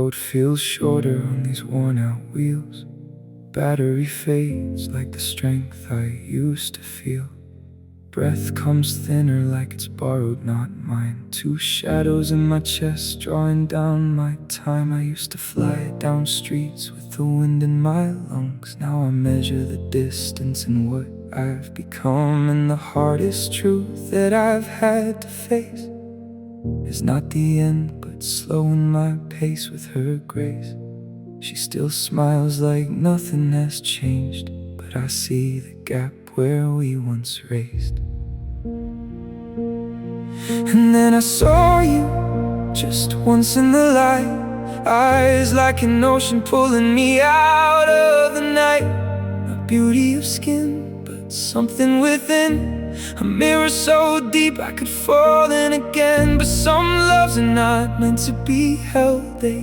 road feels shorter on these worn-out wheels. Battery fades like the strength I used to feel. Breath comes thinner like it's borrowed, not mine. Two shadows in my chest drawing down my time. I used to fly down streets with the wind in my lungs. Now I measure the distance and what I've become. And the hardest truth that I've had to face is not the end, but slowing my pace with her grace. She still smiles like nothing has changed, but I see the gap where we once raced. And then I saw you just once in the light, eyes like an ocean pulling me out of the night. A beauty of skin, but something within, a mirror so deep I could fall in again. But some loves are not meant to be held, they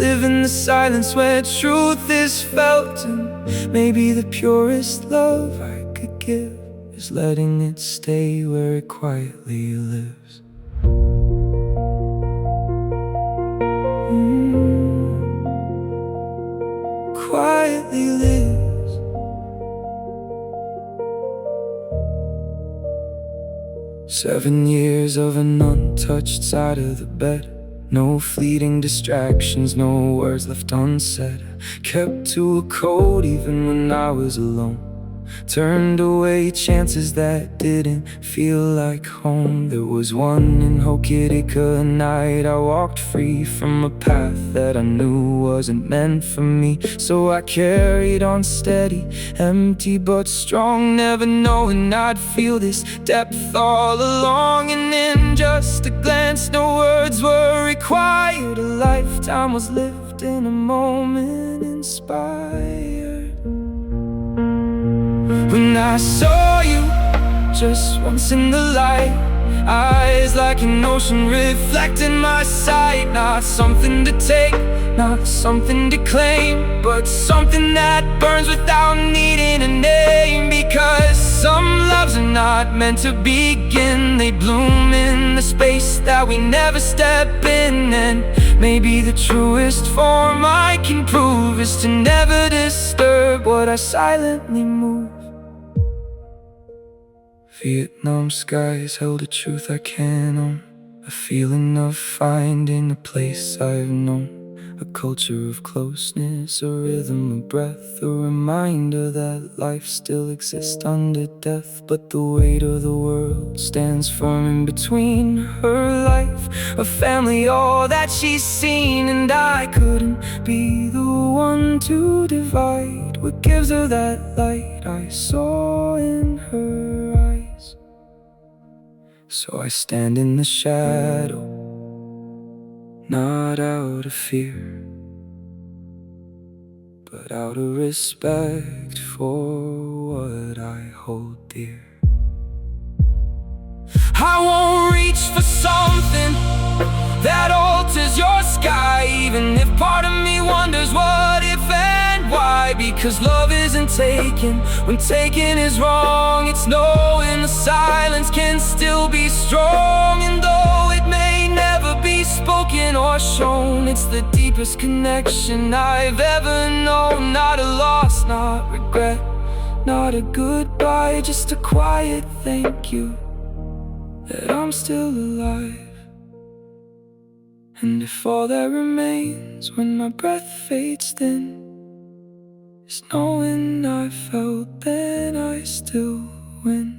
live in the silence where truth is felt. And maybe the purest love I could give is letting it stay where it quietly lives. Quietly lives. Seven years of an untouched side of the bed. No fleeting distractions, no words left unsaid. Kept to a code even when I was alone. Turned away chances that didn't feel like home. There was one in Hokitika, a night I walked free from a path that I knew wasn't meant for me. So I carried on steady, empty but strong, never knowing I'd feel this depth all along. And in just a glance, no words were required. A lifetime was lived in a moment, inspired. When I saw you just once in the light, eyes like an ocean reflecting my sight. Not something to take, not something to claim, but something that burns without needing a name. Because some loves are not meant to begin, they bloom in the space that we never step in. And maybe the truest form I can prove is to never disturb what I silently move. Vietnam skies held a truth I can't own, a feeling of finding a place I've known. A culture of closeness, a rhythm of breath, a reminder that life still exists under death. But the weight of the world stands firm in between her life, a family, all that she's seen. And I couldn't be the one to divide what gives her that light I saw in her eyes. So I stand in the shadow, not out of fear, but out of respect for what I hold dear. I won't reach for something that alters your sky, even if part of me wonders what if and why. Because love isn't taken when taken is wrong. It's knowing the silence can still be strong. And though it may never be spoken or shown, it's the deepest connection I've ever known. Not a loss, not regret, not a goodbye, just a quiet thank you that I'm still alive. And if all that remains when my breath fades thin is knowing I felt, then I still win.